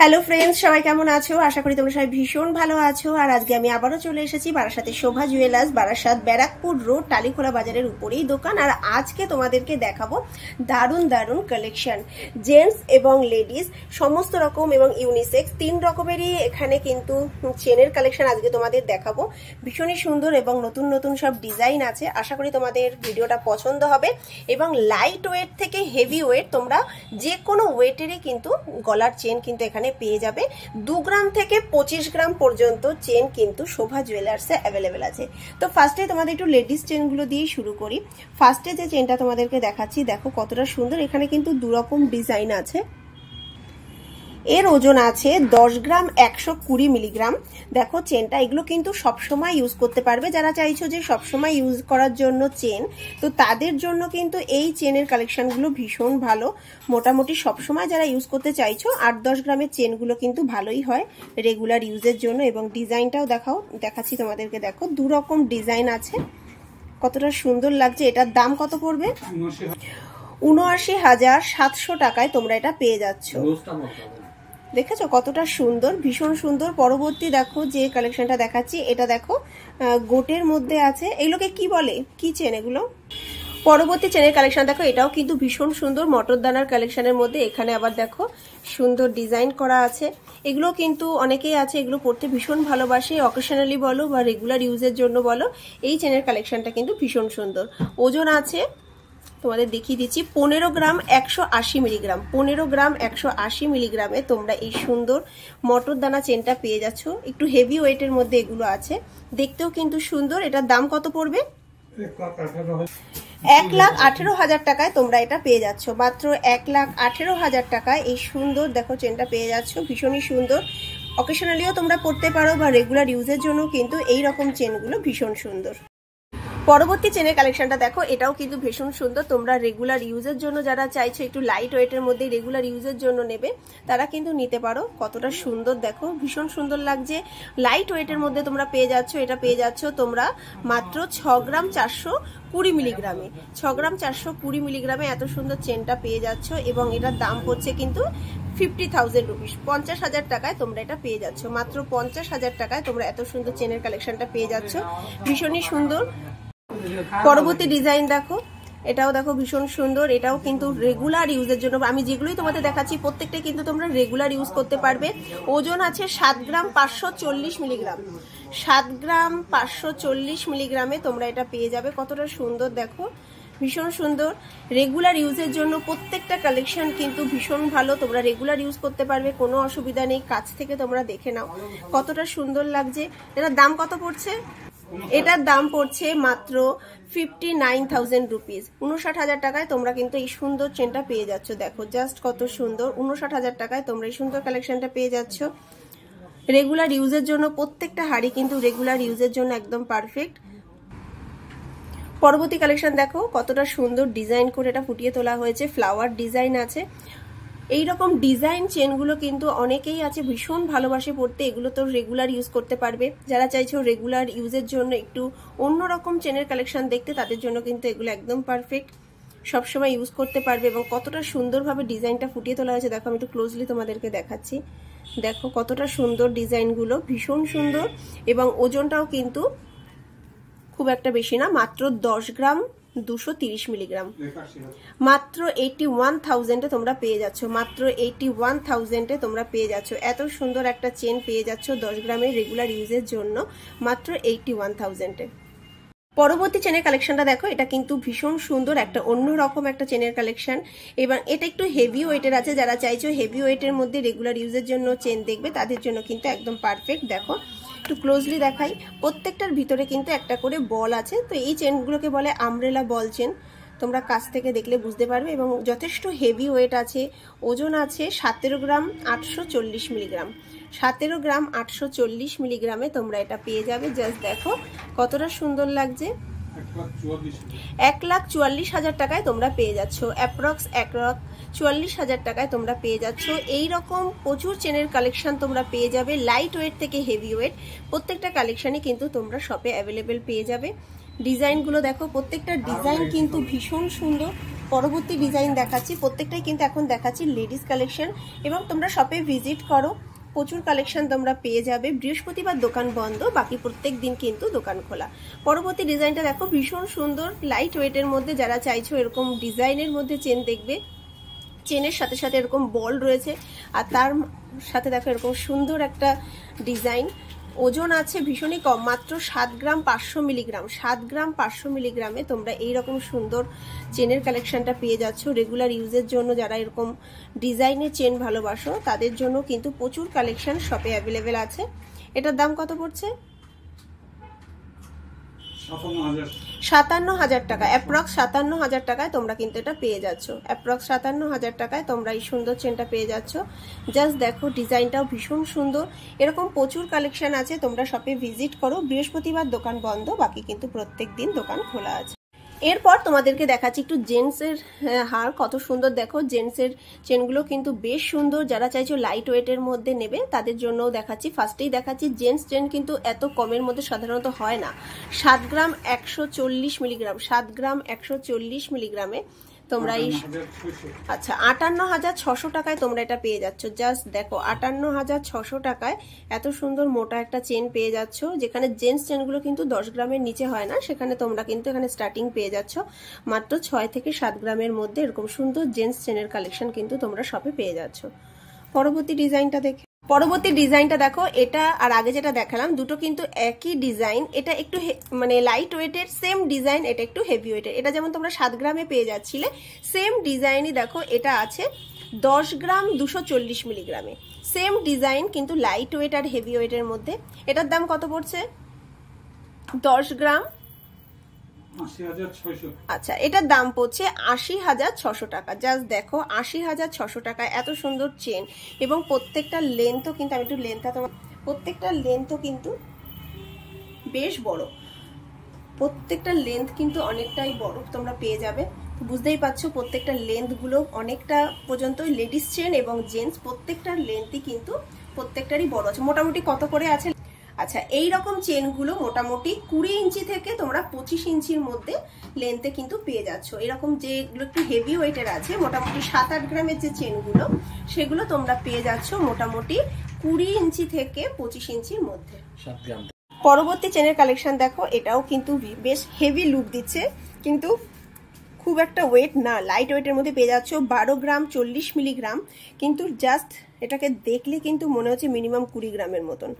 Hello friends, সবাই কেমন আছো? আশা করি তোমরা সবাই ভীষণ ভালো আছো। আর আজকে আমি আবারও চলে এসেছি বারাসাতের শোভা জুয়েলার্স, বারাসাত ব্যারাকপুর রোড, টালিখোলা বাজারের উপরেই দোকান। আর আজকে তোমাদেরকে দেখাবো দারুণ দারুণ কালেকশন, জেন্টস এবং লেডিস সমস্ত রকম এবং ইউনিসেক্স তিন রকমেরই এখানে কিন্তু চেনের কালেকশন আজকে তোমাদের দেখাবো। ভীষণই সুন্দর এবং নতুন নতুন সব ডিজাইন আছে। আশা করি তোমাদের ভিডিওটা পছন্দ হবে এবং লাইট ওয়েট থেকে হেভি ওয়েট তোমরা যে কোনো ওয়েটেরই কিন্তু গলার চেন কিন্তু এখানে পেয়ে যাবে। 2 গ্রাম থেকে 25 গ্রাম পর্যন্ত চেন কিন্তু শোভা জুয়েলার্সে অ্যাভেলেবেল আছে। তো ফার্স্টে তোমাদের একটু লেডিস চেনগুলো দিয়ে শুরু করি। ফার্স্টে যে চেনটা তোমাদেরকে দেখাচ্ছি, দেখো কতটা সুন্দর। এখানে কিন্তু 2 রকম ডিজাইন আছে। এর ওজন আছে 10 গ্রাম 120 মিলিগ্রাম। দেখো চেনটা, এগুলো কিন্তু সবসময় ইউজ করতে পারবে। যারা চাইছো যে সবসময় ইউজ করার জন্য চেন, তো তাদের জন্য কিন্তু এই চেনের কালেকশনগুলো ভীষণ ভালো। মোটামুটি সবসময় যারা ইউজ করতে চাইছো 8-10 গ্রামের চেনগুলো কিন্তু ভালোই হয় রেগুলার ইউজের জন্য। এবং ডিজাইনটাও দেখাচ্ছি তোমাদেরকে। দেখো 2 রকম ডিজাইন আছে, কতটা সুন্দর লাগছে। এটার দাম কত পড়বে? 79,700 টাকায় তোমরা এটা পেয়ে যাচ্ছ। দেখেছো কতটা সুন্দর, ভীষণ সুন্দর। পরবর্তী দেখো যে কালেকশনটা দেখাচ্ছি, এটা দেখো গোটের মধ্যে আছে। এগুলোকে কি বলে, কি চেন এগুলো? পরবর্তী চেনের কালেকশন দেখো, এটাও কিন্তু ভীষণ সুন্দর মটরদানার কালেকশনের মধ্যে। এখানে আবার দেখো সুন্দর ডিজাইন করা আছে। এগুলো কিন্তু অনেকেই আছে, এগুলো পড়তে ভীষণ ভালোবাসে, অকেশনালি বলো বা রেগুলার ইউজের জন্য বলো। এই চেনের কালেকশনটা কিন্তু ভীষণ সুন্দর। ওজন আছে তোমাদের দেখিয়ে দিচ্ছি 15 গ্রাম 180 মিলিগ্রাম। 15 গ্রাম 180 মিলিগ্রামে তোমরা এই সুন্দর মটরদানা চেনটা পেয়ে যাচ্ছ। একটু হেভি ওয়েটের মধ্যে এগুলো আছে, দেখতেও কিন্তু সুন্দর। এটার দাম কত পড়বে? 1,18,000 টাকায় তোমরা এটা পেয়ে যাচ্ছ। মাত্র 1,18,000 টাকায় এই সুন্দর দেখো চেনটা পেয়ে যাচ্ছ। ভীষণই সুন্দর। অকেশনালিও তোমরা পড়তে পারো বা রেগুলার ইউজের জন্য কিন্তু এই রকম চেনগুলো ভীষণ সুন্দর। পরবর্তী চেনের কালেকশনটা দেখো, এটাও কিন্তু ভীষণ সুন্দর। তোমরা রেগুলার ইউজের জন্য যারা চাইছো একটু লাইট ওয়েটের মধ্যে রেগুলার ইউজের জন্য নেবে, তারা কিন্তু নিতে পারো। কতটা সুন্দর দেখো, ভীষণ সুন্দর লাগছে। লাইট ওয়েটের মধ্যে তোমরা পেয়ে যাচ্ছ। এটা পেয়ে যাচ্ছ তোমরা মাত্র 6 গ্রাম 420 মিলিগ্রামে। 6 গ্রাম 420 মিলিগ্রামে এত সুন্দর চেনটা পেয়ে যাচ্ছ। এবং এটার দাম পড়ছে কিন্তু 50,000 রুপিস, 50,000 টাকায় তোমরা এটা পেয়ে যাচ্ছ। মাত্র 50,000 টাকায় তোমরা এত সুন্দর চেনের কালেকশনটা পেয়ে যাচ্ছ। ভীষণই সুন্দর। পরবর্তী ডিজাইন দেখো, এটাও দেখো ভীষণ সুন্দর। এটাও কিন্তু রেগুলার ইউজের জন্য, আমি যেগুলোই তোমাদের দেখাচ্ছি প্রত্যেকটাই কিন্তু তোমরা রেগুলার ইউজ করতে পারবে। ওজন আছে 7 গ্রাম 540 মিলিগ্রাম। 7 গ্রাম 540 মিলিগ্রামে তোমরা এটা পেয়ে যাবে। কতটা সুন্দর দেখো, ভীষণ সুন্দর। রেগুলার ইউজের জন্য প্রত্যেকটা কালেকশন কিন্তু ভীষণ ভালো। তোমরা রেগুলার ইউজ করতে পারবে, কোনো অসুবিধা নেই। কাছ থেকে তোমরা দেখে নাও কতটা সুন্দর লাগছে। এটার দাম কত পড়ছে? এটার দাম পড়ছে মাত্র 59,000 রুপিস। 59,000 টাকায় তোমরা কিন্তু এই সুন্দর চেনটা পেয়ে যাচ্ছ। দেখো জাস্ট কত সুন্দর। 59,000 টাকায় তোমরা এই সুন্দর কালেকশনটা পেয়ে যাচ্ছ। রেগুলার ইউজের জন্য প্রত্যেকটা হাড়ি কিন্তু রেগুলার ইউজের জন্য একদম পারফেক্ট। পরবর্তী কালেকশন দেখো, কতটা সুন্দর ডিজাইন করে এটা ফুটিয়ে তোলা হয়েছে। ফ্লাওয়ার ডিজাইন আছে। এইরকম ডিজাইন চেনগুলো কিন্তু অনেকেই আছে ভীষণ ভালোবাসে পড়তে। এগুলো তো রেগুলার ইউজ করতে পারবে। যারা চাইছো রেগুলার ইউজের জন্য একটু অন্যরকম চেনের কালেকশন দেখতে, তাদের জন্য কিন্তু এগুলো একদম পারফেক্ট, সবসময় ইউজ করতে পারবে। এবং কতটা সুন্দরভাবে ডিজাইনটা ফুটিয়ে তোলা হয়েছে দেখো, আমি একটু ক্লোজলি তোমাদেরকে দেখাচ্ছি। দেখো কতটা সুন্দর ডিজাইনগুলো, ভীষণ সুন্দর। এবং ওজনটাও কিন্তু খুব একটা বেশি না, মাত্র 10 গ্রাম 230 মিলিগ্রাম। মাত্র 81,000-এ তোমরা পেয়ে যাচ্ছ। মাত্র 81,000-এ তোমরা পেয়ে যাচ্ছ। এত সুন্দর একটা চেন পেয়ে যাচ্ছ 10 গ্রামের রেগুলার ইউজের জন্য মাত্র 81,000-এ। পরবর্তী চেনের কালেকশনটা দেখো, এটা কিন্তু ভীষণ সুন্দর, একটা অন্যরকম একটা চেনের কালেকশন। এবং এটা একটু হেভি ওয়েটের আছে। যারা চাইছো হেভি ওয়েটের মধ্যে রেগুলার ইউজের জন্য চেন দেখবে, তাদের জন্য কিন্তু একদম পারফেক্ট। দেখো একটু ক্লোজলি দেখাই, প্রত্যেকটার ভিতরে কিন্তু একটা করে বল আছে। তো এই চেনগুলোকে বলে আমব্রেলা বল চেন। তোমরা কাছ থেকে দেখলে বুঝতে পারবে। এবং যথেষ্ট হেভি ওয়েট আছে। ওজন আছে 17 গ্রাম 840 মিলিগ্রাম। 17 গ্রাম 840 মিলিগ্রামে তোমরা এটা পেয়ে যাবে। জাস্ট দেখো কতটা সুন্দর লাগছে। 1,44,000 টাকায় তোমরা পেয়ে যাচ্ছ। অ্যাপ্রক্স 1,44,000 টাকায় তোমরা পেয়ে যাচ্ছ। এইরকম প্রচুর চেনের কালেকশন তোমরা পেয়ে যাবে, লাইট ওয়েট থেকে হেভি ওয়েট। প্রত্যেকটা কালেকশনই কিন্তু তোমরা শপে অ্যাভেলেবেল পেয়ে যাবে। ডিজাইনগুলো দেখো, প্রত্যেকটা ডিজাইন কিন্তু ভীষণ সুন্দর। পরবর্তী ডিজাইন দেখাচ্ছি, প্রত্যেকটাই কিন্তু এখন দেখাচ্ছি লেডিস কালেকশন, এবং তোমরা শপে ভিজিট করো, প্রচুর কালেকশন তোমরা পেয়ে যাবে। বৃহস্পতিবার দোকান বন্ধ, বাকি প্রত্যেক দিন কিন্তু দোকান খোলা। পরবর্তী ডিজাইনটা দেখো, ভীষণ সুন্দর লাইট ওয়েটের মধ্যে, যারা চাইছো এরকম ডিজাইনের মধ্যে চেন দেখবে, চেনের সাথে সাথে এরকম বল রয়েছে, আর তার সাথে দেখো এরকম সুন্দর একটা ডিজাইন। ওজন আছে ভীষণই কম, মাত্র 7 গ্রাম 500 মিলিগ্রাম। 7 গ্রাম 500 মিলিগ্রামে তোমরা এইরকম সুন্দর চেনের কালেকশনটা পেয়ে যাচ্ছ। রেগুলার ইউজের জন্য যারা এরকম ডিজাইনের চেন ভালোবাসো তাদের জন্য কিন্তু প্রচুর কালেকশন শপে অ্যাভেলেবেল আছে। এটার দাম কত পড়ছে? 57,000 টাকা, অ্যাপ্রক্স 57,000 টাকায় তোমরা কিন্তু এটা পেয়ে যাচ্ছ। অ্যাপ্রক্স 57,000 টাকায় তোমরা এই সুন্দর চেনটা পেয়ে যাচ্ছ। জাস্ট দেখো ডিজাইনটাও ভীষণ সুন্দর। এরকম প্রচুর কালেকশন আছে, তোমরা শপে ভিজিট করো। বৃহস্পতিবার দোকান বন্ধ, বাকি কিন্তু প্রত্যেক দিন দোকান খোলা আছে। এরপর তোমাদেরকে দেখাচ্ছি একটু জেন্টসের হার, কত সুন্দর দেখো। জেন্টসের চেনগুলো কিন্তু বেশ সুন্দর, যারা চাইছো লাইট ওয়েটের মধ্যে নেবে তাদের জন্যও দেখাচ্ছি। ফার্স্টেই দেখাচ্ছি জেন্টস চেন কিন্তু এত কমের মধ্যে সাধারণত হয় না। 7 গ্রাম 140 মিলিগ্রাম, 7 গ্রাম 140 মিলিগ্রামে তোমরা এই, আচ্ছা 58,600 টাকায় তোমরা এটা পেয়ে যাচ্ছ। জাস্ট দেখো 58,600 টাকায় এত সুন্দর মোটা একটা চেন পেয়ে যাচ্ছ, যেখানে জেন্টস চেনগুলো কিন্তু 10 গ্রামের নিচে হয় না, সেখানে তোমরা কিন্তু এখানে স্টার্টিং পেয়ে যাচ্ছ মাত্র 6 থেকে 7 গ্রামের মধ্যে। এরকম সুন্দর জেন্টস চেনের কালেকশন কিন্তু তোমরা শপে পেয়ে যাচ্ছ। পরবর্তী ডিজাইনটা দেখে, পরবর্তী ডিজাইনটা দেখো, এটা আর আগে যেটা দেখালাম দুটো কিন্তু একই ডিজাইন। এটা একটু মানে লাইট ওয়েটের সেম ডিজাইন, এটা একটু হেভি ওয়েটের। এটা যেমন তোমরা 7 গ্রামে পেয়ে যাচ্ছিলে, সেম ডিজাইনই দেখো এটা আছে 10 গ্রাম 240 মিলিগ্রামে। সেম ডিজাইন কিন্তু লাইট ওয়েট আর হেভি ওয়েটের মধ্যে। এটার দাম কত পড়ছে? 10 গ্রাম 80,600। আচ্ছা, এটার দাম পড়ছে 80,600 টাকা। জাস্ট দেখো 80,600 টাকা এত সুন্দর চেন, এবং প্রত্যেকটা লেন্থও কিন্তু, আমি একটু লেন্থটা তোমার, প্রত্যেকটা লেন্থও কিন্তু বেশ বড়, প্রত্যেকটা লেন্থ কিন্তু অনেকটাই বড় তোমরা পেয়ে যাবে। বুঝতেই পারছো প্রত্যেকটা লেন্থ গুলো অনেকটা পর্যন্ত। লেডিস চেন এবং জেন্টস প্রত্যেকটার লেন্থই কিন্তু প্রত্যেকটারই বড় আছে। মোটামুটি কত করে আছে? আচ্ছা, এই রকম চেনগুলো মোটামুটি 20 ইঞ্চি থেকে তোমরা 25 ইঞ্চির মধ্যে লেন্থে কিন্তু পেয়ে যাচ্ছ। এরকম যেগুলো একটু হেভি ওয়েটের আছে, মোটামুটি 7-8 গ্রামের যে চেনগুলো, সেগুলো তোমরা পেয়ে যাচ্ছ মোটামুটি 20 ইঞ্চি থেকে 25 ইঞ্চির মধ্যে। পরবর্তী চেনের কালেকশন দেখো, এটাও কিন্তু বেশ হেভি লুক দিচ্ছে, কিন্তু খুব একটা ওয়েট না, লাইট ওয়েটের মধ্যে পেয়ে যাচ্ছ। 12 গ্রাম 40 মিলিগ্রাম, কিন্তু জাস্ট এটাকে দেখলে কিন্তু মনে হচ্ছে মিনিমাম 20 গ্রামের মতন।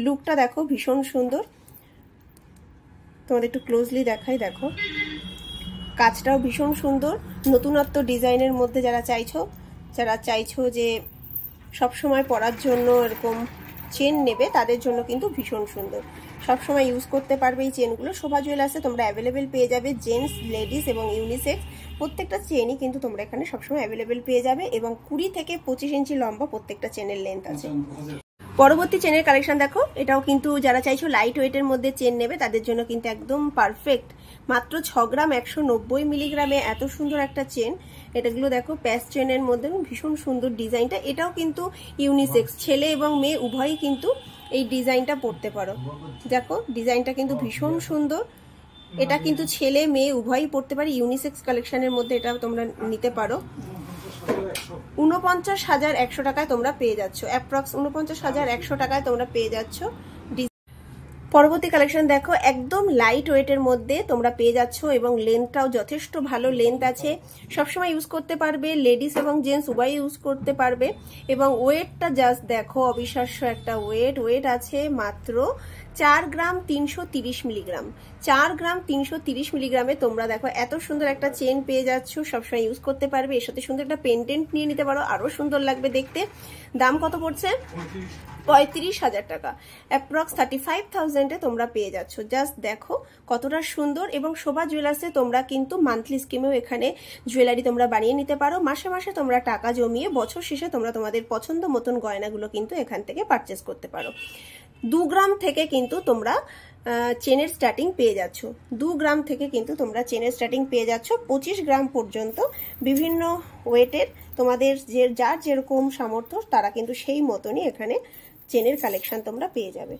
লুকটা দেখো ভীষণ সুন্দর, তোমাদের একটু ক্লোজলি দেখাই। দেখো কাজটাও ভীষণ সুন্দর, নতুনত্ব ডিজাইনের মধ্যে। যারা চাইছো যে সবসময় পরার জন্য এরকম চেন নেবে, তাদের জন্য কিন্তু ভীষণ সুন্দর, সবসময় ইউজ করতে পারবে এই চেনগুলো। শোভা জুয়েলার্সে তোমরা অ্যাভেলেবেল পেয়ে যাবে জেন্টস, লেডিস এবং ইউনিসেক্স প্রত্যেকটা চেনই কিন্তু তোমরা এখানে সবসময় অ্যাভেলেবেল পেয়ে যাবে, এবং 20 থেকে 25 ইঞ্চি লম্বা প্রত্যেকটা চেনের লেন্থ আছে। পরবর্তী চেনের কালেকশন দেখো, এটাও কিন্তু যারা চাইছো লাইট ওয়েটের মধ্যে চেন নেবে তাদের জন্য কিন্তু একদম পারফেক্ট। মাত্র 6 গ্রাম 190 মিলিগ্রামে এত সুন্দর একটা চেন। এটাগুলো দেখো প্যাচ চেনের মধ্যে ভীষণ সুন্দর ডিজাইনটা। এটাও কিন্তু ইউনিসেক্স, ছেলে এবং মেয়ে উভয়ই কিন্তু এই ডিজাইনটা পরতে পারো। দেখো ডিজাইনটা কিন্তু ভীষণ সুন্দর, এটা কিন্তু ছেলে মেয়ে উভয়ই পরতে পারে। ইউনিসেক্স কালেকশনের মধ্যে এটা তোমরা নিতে পারো। 49,100 টাকায় তোমরা পেয়ে যাচ্ছ, অ্যাপ্রক্স 49,100 টাকায় তোমরা পেয়ে যাচ্ছ। পরবর্তী কালেকশন দেখো, একদম লাইট ওয়েটের মধ্যে তোমরা পেয়ে যাচ্ছ, এবং লেন্থটাও যথেষ্ট ভালো লেন্থ আছে, সবসময় ইউজ করতে পারবে, লেডিস এবং জেন্টস উভয় ইউজ করতে পারবে। এবং ওয়েটটা জাস্ট দেখো, অবিশ্বাস্য একটা ওয়েট আছে মাত্র 4 গ্রাম 330 মিলিগ্রাম। 4 গ্রাম 330 মিলিগ্রামে তোমরা দেখো এত সুন্দর একটা চেন পেয়ে যাচ্ছ, সবসময় ইউজ করতে পারবে। এর সাথে সুন্দর একটা পেন্ডেন্ট নিয়ে নিতে পারো, আরো সুন্দর লাগবে দেখতে। দাম কত পড়ছে? 35,000 টাকা, অ্যাপ্রক্স 35,000-এ তোমরা পেয়ে যাচ্ছ। জাস্ট দেখো কতটা সুন্দর। এবং শোভা জুয়েলার্সে তোমরা কিন্তু মান্থলি স্কিমেও এখানে জুয়েলারি তোমরা বানিয়ে নিতে পারো। মাসে মাসে তোমরা টাকা জমিয়ে বছর শেষে তোমরা তোমাদের পছন্দ মতন গয়নাগুলো কিন্তু এখান থেকে পারচেস করতে পারো। 2 গ্রাম থেকে কিন্তু তোমরা চেনের স্টার্টিং পেয়ে যাচ্ছ। 2 গ্রাম থেকে কিন্তু তোমরা চেনের স্টার্টিং পেয়ে যাচ্ছ 25 গ্রাম পর্যন্ত। বিভিন্ন ওয়েটের তোমাদের যার যেরকম সামর্থ্য তারা কিন্তু সেই মতনই এখানে চেনের কালেকশন তোমরা পেয়ে যাবে।